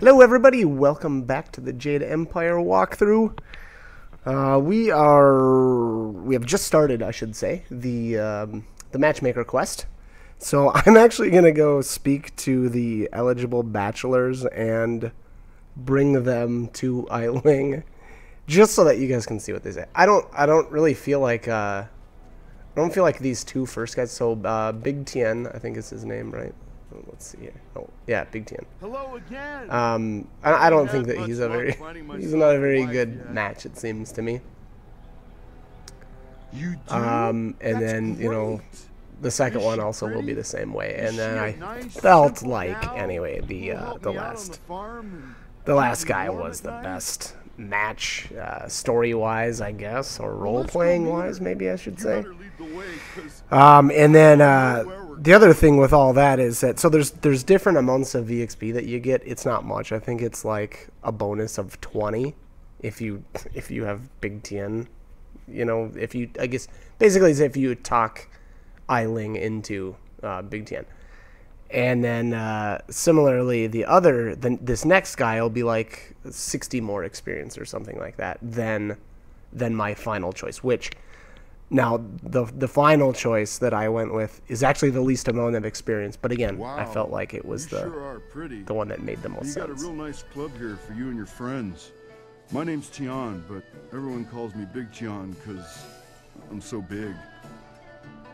Hello everybody, welcome back to the Jade Empire walkthrough. We have just started, I should say, the matchmaker quest. So I'm actually going to go speak to the eligible bachelors and bring them to Eileen, just so that you guys can see what they say. I don't really feel like I don't feel like these two first guys. So Big Tien, I think is his name, right? Let's see here. Oh, yeah, Big Tien. Hello again. I don't think that he's not a very good match, it seems to me. You do? And That's then, you know, great. the second Is one she also will be pretty? the same way. Is And then she a I nice, felt simple like, gal anyway, who will help the me out on last farm and last keep me guy warm was at the night? best match, story-wise, I guess, or Well, let's go role-playing meet wise, her. maybe I should You say. better lead the way, 'cause And then I know where we're the other thing with all that is that so there's different amounts of VXP that you get. It's not much. I think it's like a bonus of 20 if you have Big Tien. You know, if you, I guess basically it's if you talk Eileen into Big Tien. And then similarly, this next guy will be like 60 more experience or something like that than my final choice. Which now the final choice that I went with is actually the least amount of experience. But again, I felt like it was you sure are pretty. the one that made the most You got a sense. real nice club here for you and your friends. My name's Tian, but everyone calls me Big Tian because I'm so big.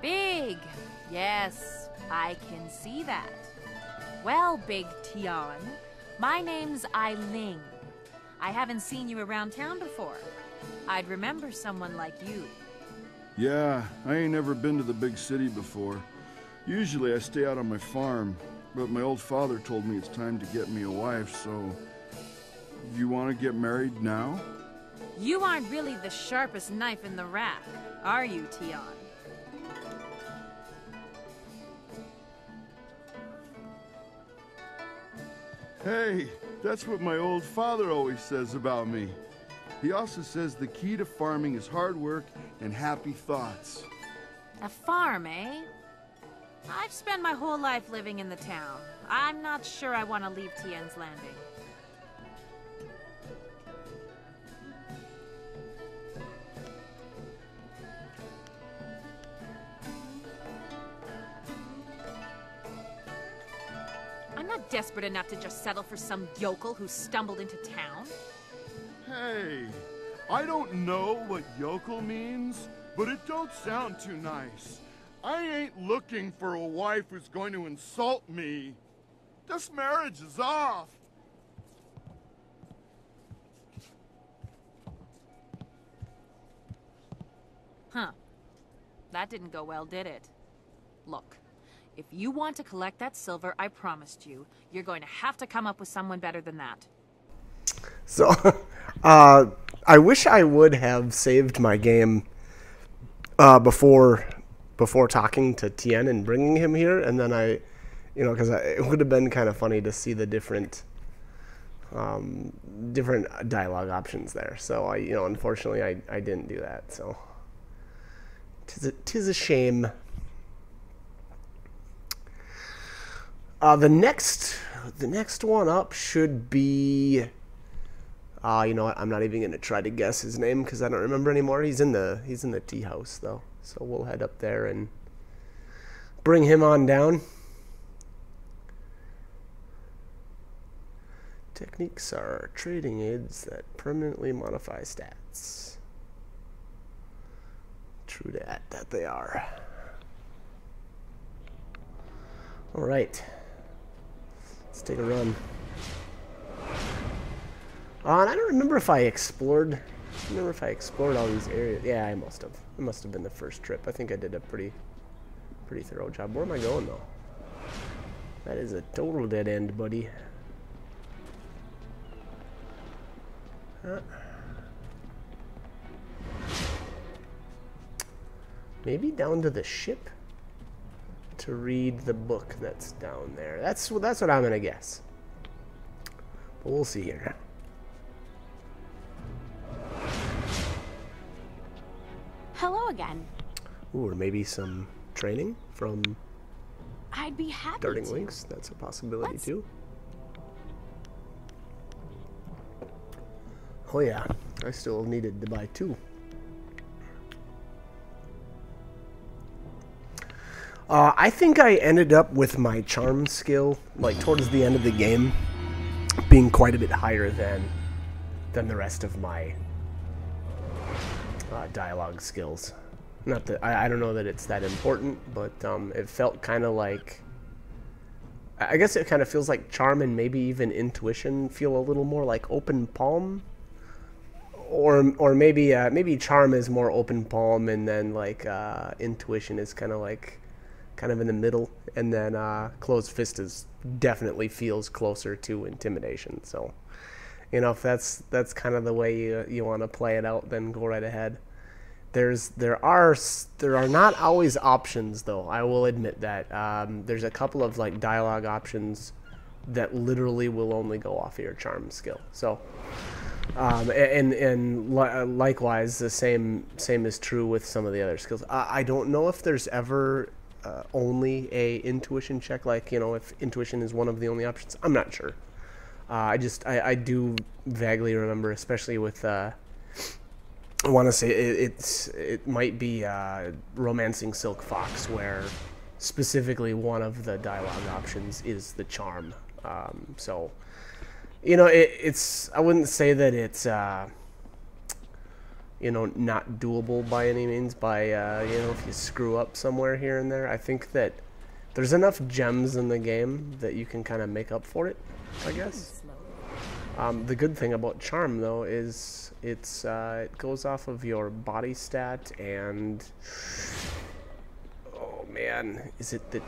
Big! Yes, I can see that. Well, Big Tian, my name's Eileen. I haven't seen you around town before. I'd remember someone like you. Yeah, I ain't never been to the big city before. Usually I stay out on my farm, but my old father told me it's time to get me a wife, so... You want to get married now? You aren't really the sharpest knife in the rack, are you, Tian? Hey, that's what my old father always says about me. He also says the key to farming is hard work and happy thoughts. A farm, eh? I've spent my whole life living in the town. I'm not sure I want to leave Tian's Landing. I'm not desperate enough to just settle for some yokel who stumbled into town. Hey, I don't know what yokel means, but it don't sound too nice. I ain't looking for a wife who's going to insult me. This marriage is off. Huh. That didn't go well, did it? Look, if you want to collect that silver I promised you, you're going to have to come up with someone better than that. So, I wish I would have saved my game before talking to Tien and bringing him here, and then because it would have been kind of funny to see the different dialogue options there. So unfortunately, I didn't do that. So, tis a shame. The next one up should be. You know what? I'm not even gonna try to guess his name because I don't remember anymore. He's in the tea house though, so we'll head up there and bring him on down. Techniques are trading aids that permanently modify stats. True that they are. All right, let's take a run. And I don't remember if I explored. All these areas. Yeah, I must have. It must have been the first trip. I think I did a pretty thorough job. Where am I going though? That is a total dead end, buddy. Maybe down to the ship to read the book that's down there. That's what I'm gonna guess. But we'll see here. Hello again. Ooh, or maybe some training from I'd be happy Darting to. Links. That's a possibility too. Oh yeah, I still needed to buy 2. I think I ended up with my charm skill, like towards the end of the game, being quite a bit higher than the rest of my dialogue skills. Not that I don't know that it's that important, but it felt kind of like, I guess it kind of feels like charm and maybe even intuition feel a little more like open palm, or maybe charm is more open palm, and then like intuition is kind of in the middle, and then closed fist is definitely feels closer to intimidation. So, you know, if that's kind of the way you want to play it out, then go right ahead. There are not always options, though. I will admit that there's a couple of like dialogue options that literally will only go off of your charm skill. So, likewise, the same is true with some of the other skills. I don't know if there's ever only a intuition check, like, you know, if intuition is one of the only options. I'm not sure. I do vaguely remember, especially with I want to say it might be Romancing Silk Fox, where specifically one of the dialogue options is the charm. So, you know, it's I wouldn't say that it's you know, not doable by any means, by you know, if you screw up somewhere here and there. I think that there's enough gems in the game that you can kind of make up for it, I guess. The good thing about charm, though, is it goes off of your body stat, and oh man, is it the?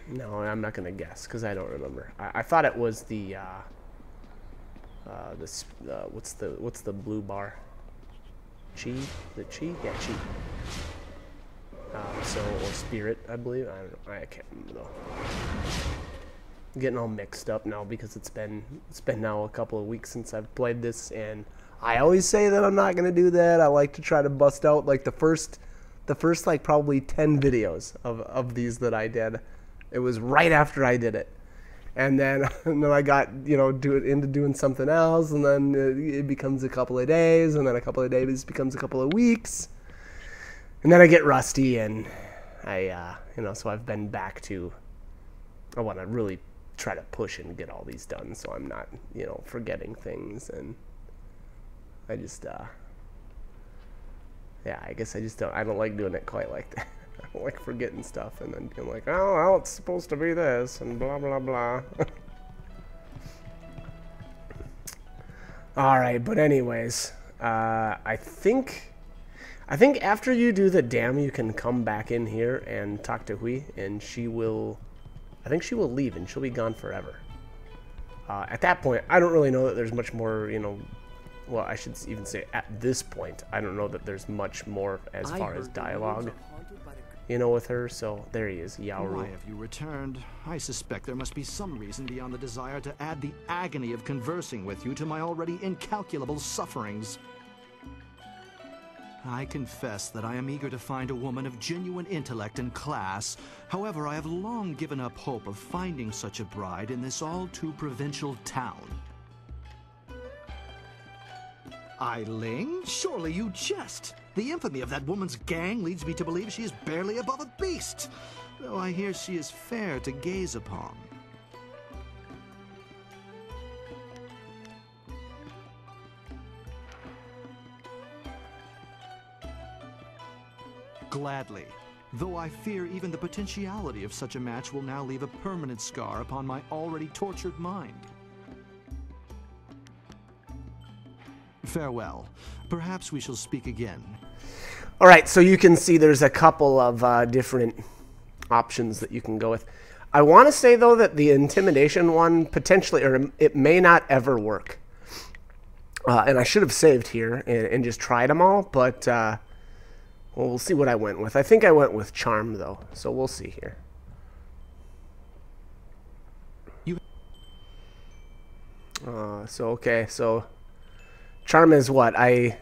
No, I'm not gonna guess because I don't remember. I thought it was the what's the blue bar? Chi? The chi? Yeah, chi. Or spirit, I believe. I don't know. I can't remember though. I'm getting all mixed up now because it's been now a couple of weeks since I've played this, and I always say that I'm not gonna do that. I like to try to bust out like the first like probably 10 videos of these that I did. It was right after I did it. And then I got, you know, into doing something else, and then it becomes a couple of days, and then a couple of days becomes a couple of weeks, and then I get rusty, and I, you know, so I've been back to, I want to really try to push and get all these done, so I'm not, you know, forgetting things, and I just, yeah, I guess I don't like doing it quite like that. I don't like forgetting stuff and then being like, oh, well, it's supposed to be this, and blah, blah, blah. Alright, but anyways, I think after you do the dam, you can come back in here and talk to Hui, and I think she will leave, and she'll be gone forever. At that point, I don't really know that there's much more, you know, well, I should even say at this point, I don't know that there's much more as far as dialogue, you know, with her. So there he is, Yaoru. Why have you returned? I suspect there must be some reason beyond the desire to add the agony of conversing with you to my already incalculable sufferings. I confess that I am eager to find a woman of genuine intellect and class. However, I have long given up hope of finding such a bride in this all-too-provincial town. Eileen? Surely you jest. The infamy of that woman's gang leads me to believe she is barely above a beast, though I hear she is fair to gaze upon. Gladly, though I fear even the potentiality of such a match will now leave a permanent scar upon my already tortured mind. Farewell. Perhaps we shall speak again. All right, so you can see there's a couple of different options that you can go with. I want to say, though, that the intimidation one potentially, or it may not ever work. And I should have saved here and just tried them all, but well, we'll see what I went with. I think I went with charm, though, so we'll see here. Okay, so charm is what? I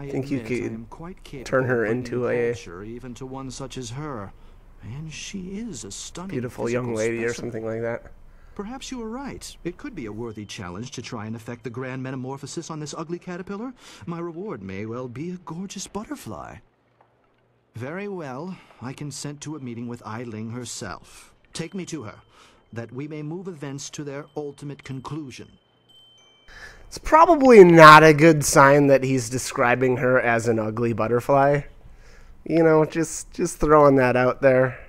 think you could turn her into a even to one such as her, and she is a stunning beautiful young lady or something like that. Perhaps you are right. It could be a worthy challenge to try and effect the grand metamorphosis on this ugly caterpillar. My reward may well be a gorgeous butterfly. Very well. I consent to a meeting with Eileen herself. Take me to her, that we may move events to their ultimate conclusion. It's probably not a good sign that he's describing her as an ugly butterfly. You know, just throwing that out there.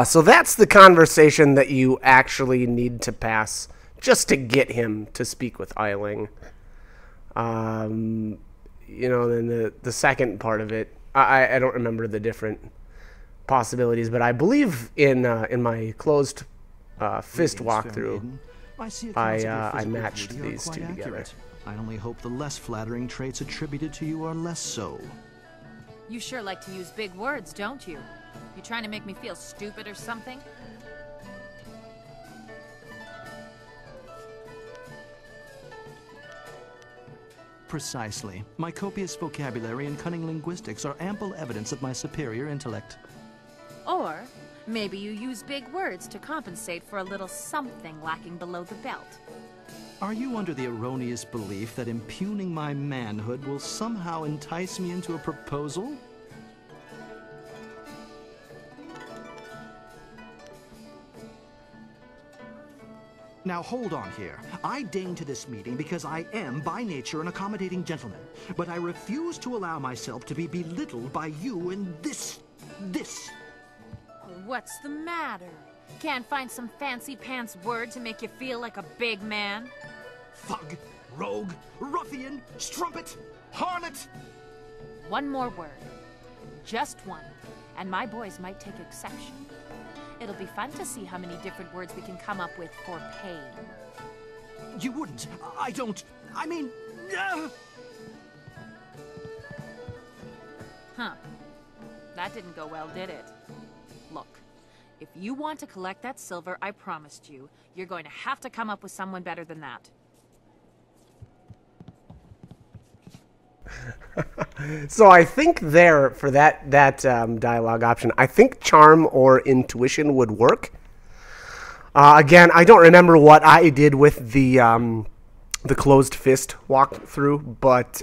So that's the conversation that you actually need to pass just to get him to speak with Eileen. You know, then the second part of it, I don't remember the different possibilities, but I believe in my closed fist walkthrough, I matched these two together. I only hope the less flattering traits attributed to you are less so. You sure like to use big words, don't you? You trying to make me feel stupid or something? Precisely. My copious vocabulary and cunning linguistics are ample evidence of my superior intellect. Or maybe you use big words to compensate for a little something lacking below the belt. Are you under the erroneous belief that impugning my manhood will somehow entice me into a proposal? Now hold on here. I deign to this meeting because I am, by nature, an accommodating gentleman. But I refuse to allow myself to be belittled by you in this. What's the matter? Can't find some fancy pants word to make you feel like a big man? Thug, rogue, ruffian, strumpet, harlot! One more word. Just one. And my boys might take exception. It'll be fun to see how many different words we can come up with for pain. You wouldn't. I mean... Huh. That didn't go well, did it? Look, if you want to collect that silver I promised you, you're going to have to come up with someone better than that. So I think there, for that dialogue option, I think charm or intuition would work. Again, I don't remember what I did with the closed fist walkthrough, but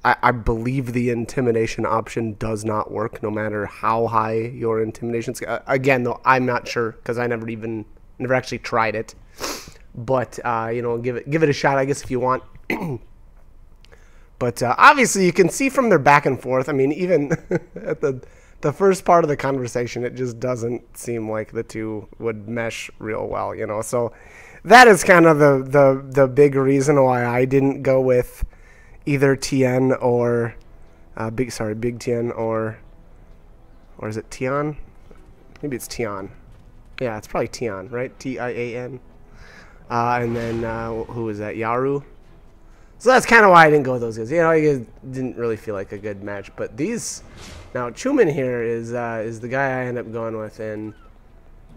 I believe the intimidation option does not work, no matter how high your intimidation's. Again, though, I'm not sure because I never actually tried it. But you know, give it a shot, I guess, if you want. But obviously, you can see from their back and forth. I mean, even at the first part of the conversation, it just doesn't seem like the two would mesh real well, you know. So that is kind of the big reason why I didn't go with either Tien or Big Tien or is it Tian? Maybe it's Tian. Yeah, it's probably Tian, right? Tian. And then who is that? Yaru. So that's kind of why I didn't go with those guys. You know, I didn't really feel like a good match. But these, now Chuman here is the guy I ended up going with, and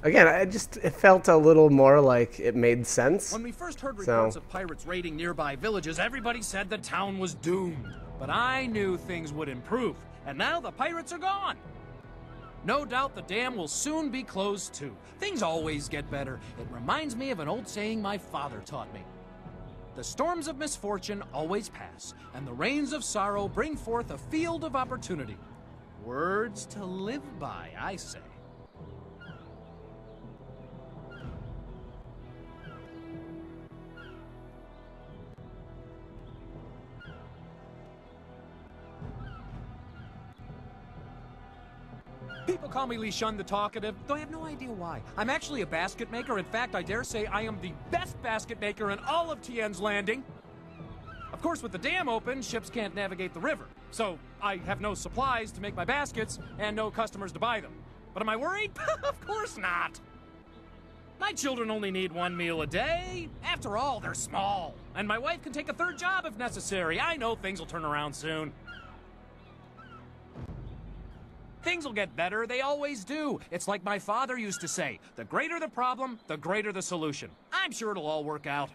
again, it felt a little more like it made sense. When we first heard reports of pirates raiding nearby villages, everybody said the town was doomed. But I knew things would improve, and now the pirates are gone. No doubt the dam will soon be closed too. Things always get better. It reminds me of an old saying my father taught me. The storms of misfortune always pass, and the rains of sorrow bring forth a field of opportunity. Words to live by, I say. People call me Li Shun the Talkative, though I have no idea why. I'm actually a basket maker. In fact, I dare say I am the best basket maker in all of Tien's Landing. Of course, with the dam open, ships can't navigate the river. So I have no supplies to make my baskets and no customers to buy them. But am I worried? Of course not. My children only need one meal a day. After all, they're small. And my wife can take a third job if necessary. I know things will turn around soon. Things will get better, they always do. It's like my father used to say, the greater the problem, the greater the solution. I'm sure it'll all work out.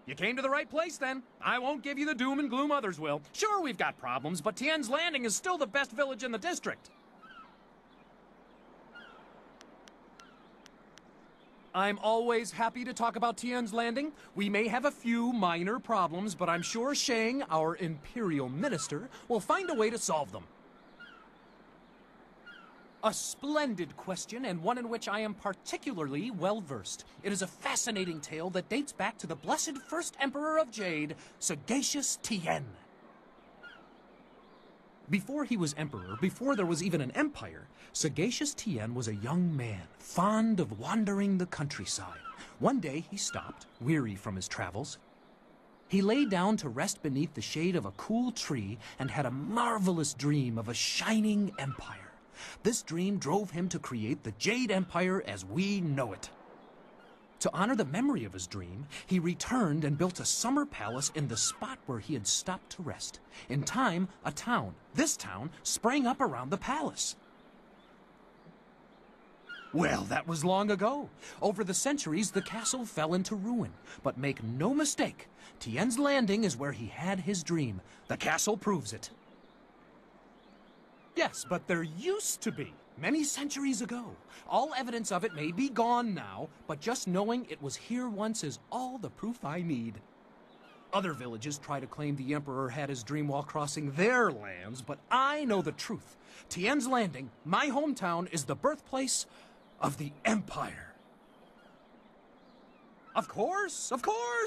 You came to the right place then. I won't give you the doom and gloom others will. Sure, we've got problems, but Tien's Landing is still the best village in the district. I'm always happy to talk about Tien's Landing. We may have a few minor problems, but I'm sure Shang, our Imperial Minister, will find a way to solve them. A splendid question, and one in which I am particularly well-versed. It is a fascinating tale that dates back to the blessed first Emperor of Jade, Sagacious Tien. Before he was emperor, before there was even an empire, Sagacious Tien was a young man, fond of wandering the countryside. One day he stopped, weary from his travels. He lay down to rest beneath the shade of a cool tree and had a marvelous dream of a shining empire. This dream drove him to create the Jade Empire as we know it. To honor the memory of his dream, he returned and built a summer palace in the spot where he had stopped to rest. In time, a town, this town, sprang up around the palace. Well, that was long ago. Over the centuries, the castle fell into ruin. But make no mistake, Tien's Landing is where he had his dream. The castle proves it. Yes, but there used to be, many centuries ago. All evidence of it may be gone now, but just knowing it was here once is all the proof I need. Other villages try to claim the Emperor had his dream while crossing their lands, but I know the truth. Tien's Landing, my hometown, is the birthplace of the Empire. Of course,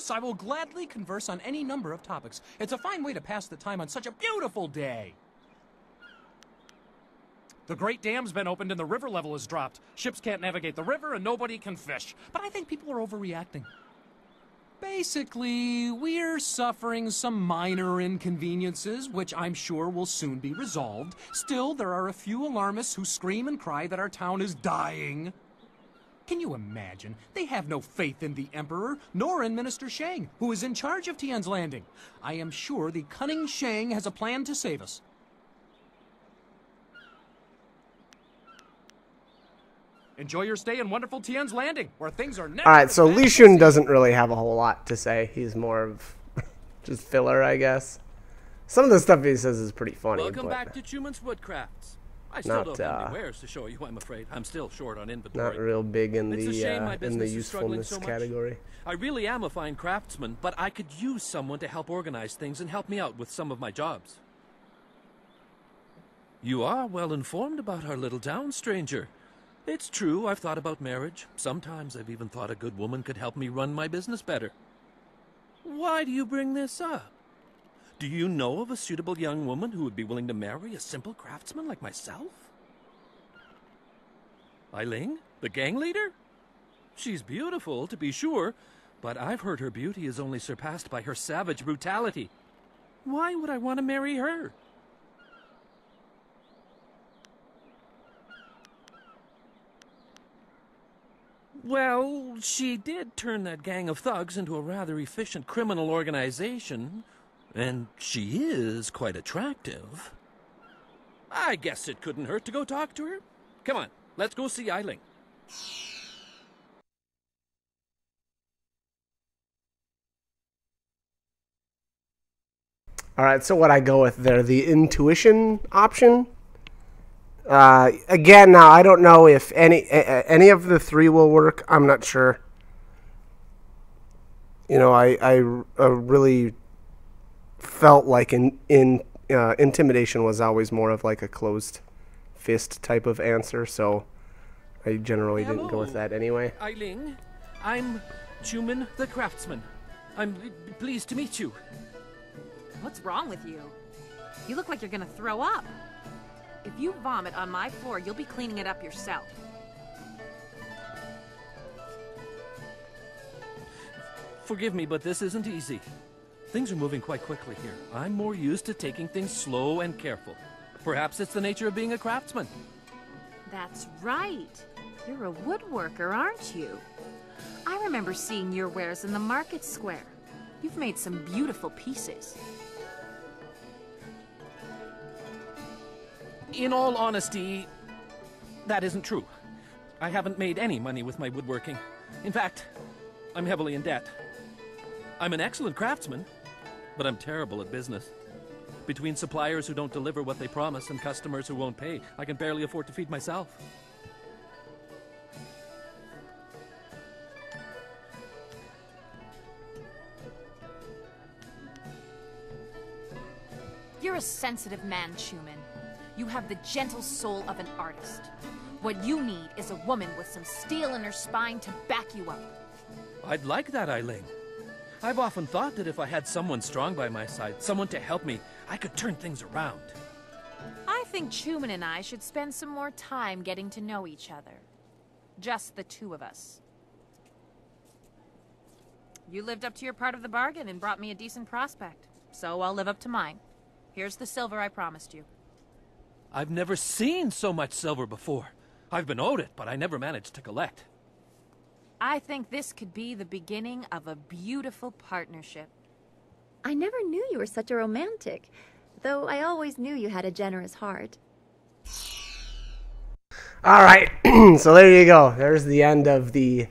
I will gladly converse on any number of topics. It's a fine way to pass the time on such a beautiful day. The Great Dam's been opened and the river level has dropped. Ships can't navigate the river and nobody can fish. But I think people are overreacting. Basically, we're suffering some minor inconveniences, which I'm sure will soon be resolved. Still, there are a few alarmists who scream and cry that our town is dying. Can you imagine? They have no faith in the Emperor, nor in Minister Shang, who is in charge of Tien's Landing. I am sure the cunning Shang has a plan to save us. Enjoy your stay in wonderful Tien's Landing, where things are never... Alright, so Li Shun doesn't really have a whole lot to say. He's more of just filler, I guess. Some of the stuff he says is pretty funny. Welcome back to Chuman's Woodcrafts. I still don't have any wares to show you, I'm afraid. I'm still short on inventory. Not real big in It's a shame my the business is usefulness struggling so category. much. I really am a fine craftsman, but I could use someone to help organize things and help me out with some of my jobs. You are well informed about our little town, stranger. It's true, I've thought about marriage. Sometimes I've even thought a good woman could help me run my business better. Why do you bring this up? Do you know of a suitable young woman who would be willing to marry a simple craftsman like myself? Eileen, the gang leader? She's beautiful, to be sure, but I've heard her beauty is only surpassed by her savage brutality. Why would I want to marry her? Well, she did turn that gang of thugs into a rather efficient criminal organization, and she is quite attractive. I guess it couldn't hurt to go talk to her. Come on, let's go see Eileen. Alright, so what I go with there, the intuition option. Again, now I don't know if any of the three will work. I'm not sure. You know, I really felt like intimidation was always more of like a closed fist type of answer, so I generally didn't go with that anyway. Eileen, I'm Chuman the Craftsman. I'm pleased to meet you. What's wrong with you? You look like you're gonna throw up. If you vomit on my floor, you'll be cleaning it up yourself. Forgive me, but this isn't easy. Things are moving quite quickly here. I'm more used to taking things slow and careful. Perhaps it's the nature of being a craftsman. That's right. You're a woodworker, aren't you? I remember seeing your wares in the market square. You've made some beautiful pieces. In all honesty, that isn't true. I haven't made any money with my woodworking. In fact, I'm heavily in debt. I'm an excellent craftsman, but I'm terrible at business. Between suppliers who don't deliver what they promise and customers who won't pay, I can barely afford to feed myself. You're a sensitive man, Schumann. You have the gentle soul of an artist. What you need is a woman with some steel in her spine to back you up. I'd like that, Eileen. I've often thought that if I had someone strong by my side, someone to help me, I could turn things around. I think Schumann and I should spend some more time getting to know each other. Just the two of us. You lived up to your part of the bargain and brought me a decent prospect, so I'll live up to mine. Here's the silver I promised you. I've never seen so much silver before. I've been owed it, but I never managed to collect. I think this could be the beginning of a beautiful partnership. I never knew you were such a romantic, though I always knew you had a generous heart. All right, so there you go. There's the end of the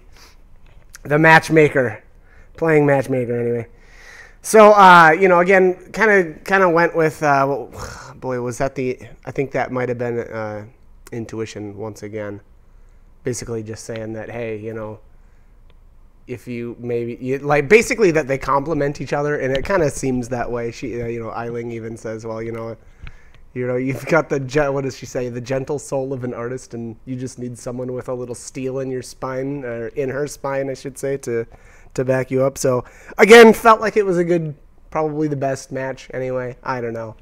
matchmaker, playing matchmaker anyway. So, again, kind of went with, boy, was that I think that might have been intuition once again. Basically just saying that, hey, if you basically that they complement each other, and it kind of seems that way. She, Eileen even says, well, you've got what does she say? The gentle soul of an artist, and you just need someone with a little steel in your spine, or in her spine, I should say, to back you up. So again, felt like it was a good, probably the best match anyway. I don't know.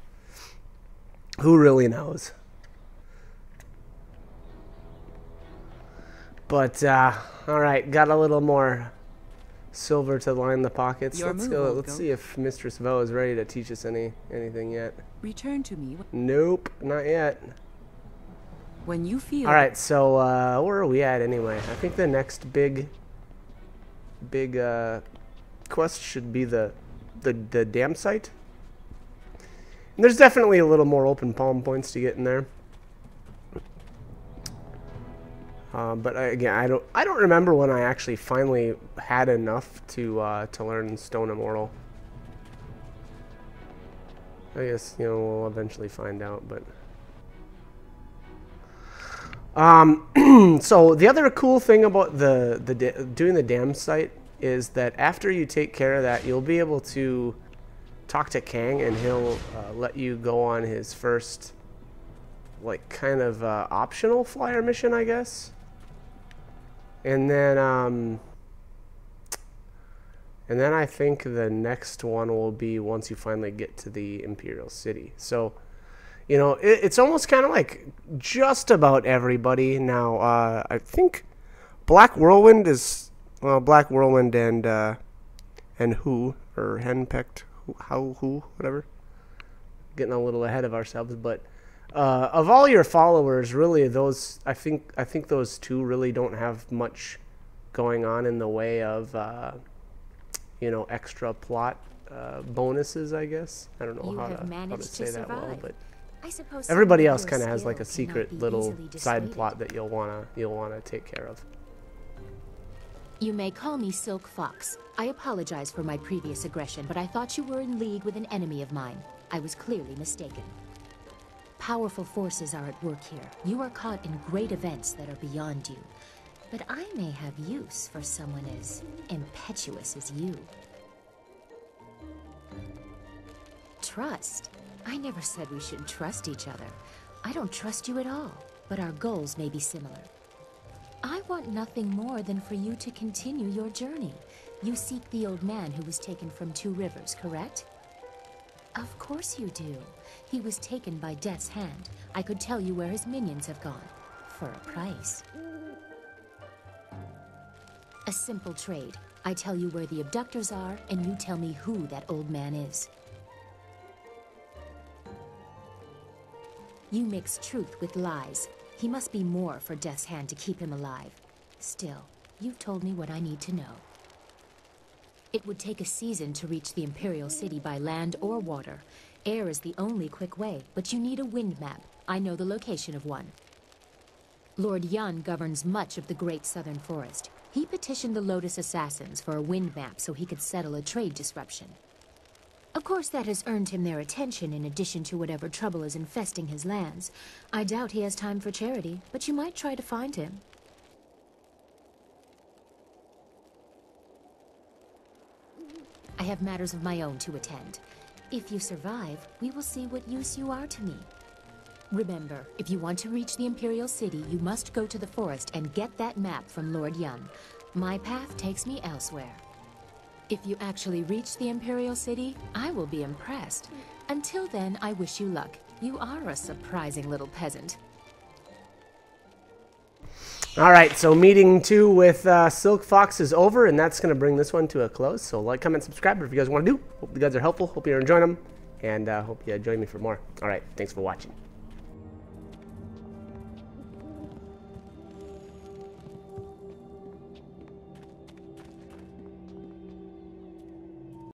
Who really knows? But all right, got a little more silver to line the pockets. Let's go. Let's see if Mistress Vo is ready to teach us anything yet. Return to me. Nope, not yet. When you feel. All right, so where are we at anyway? I think the next big quest should be the dam site. And there's definitely a little more open palm points to get in there. But again, I don't remember when I actually finally had enough to learn Stone Immortal. I guess we'll eventually find out, but. So the other cool thing about doing the dam site is that after you take care of that, you'll be able to talk to Kang, and he'll let you go on his first, kind of optional flyer mission, I guess. And then I think the next one will be once you finally get to the Imperial City. So. It's almost kind of like just about everybody now. I think Black Whirlwind is Black Whirlwind and who or Henpecked who whatever. Getting a little ahead of ourselves, but of all your followers, really those I think those two really don't have much going on in the way of extra plot bonuses. I guess I don't know how to say that well, but. I suppose everybody else kind of has like a secret little side plot that you'll wanna take care of. You may call me Silk Fox. I apologize for my previous aggression, but I thought you were in league with an enemy of mine. I was clearly mistaken. Powerful forces are at work here. You are caught in great events that are beyond you. But I may have use for someone as impetuous as you. Trust? I never said we shouldn't trust each other. I don't trust you at all, but our goals may be similar. I want nothing more than for you to continue your journey. You seek the old man who was taken from Two Rivers, correct? Of course you do. He was taken by Death's hand. I could tell you where his minions have gone. For a price. A simple trade. I tell you where the abductors are, and you tell me who that old man is. You mix truth with lies. He must be more for Death's hand to keep him alive. Still, you've told me what I need to know. It would take a season to reach the Imperial City by land or water. Air is the only quick way, but you need a wind map. I know the location of one. Lord Yun governs much of the Great Southern Forest. He petitioned the Lotus Assassins for a wind map so he could settle a trade disruption. Of course, that has earned him their attention in addition to whatever trouble is infesting his lands. I doubt he has time for charity, but you might try to find him. I have matters of my own to attend. If you survive, we will see what use you are to me. Remember, if you want to reach the Imperial City, you must go to the forest and get that map from Lord Yun. My path takes me elsewhere. If you actually reach the Imperial City, I will be impressed. Until then, I wish you luck. You are a surprising little peasant. All right, so meeting 2 with Silk Fox is over, and that's going to bring this one to a close. So like, comment, subscribe if you guys want to do. Hope you guys are helpful. Hope you're enjoying them, and hope you join me for more. All right, thanks for watching.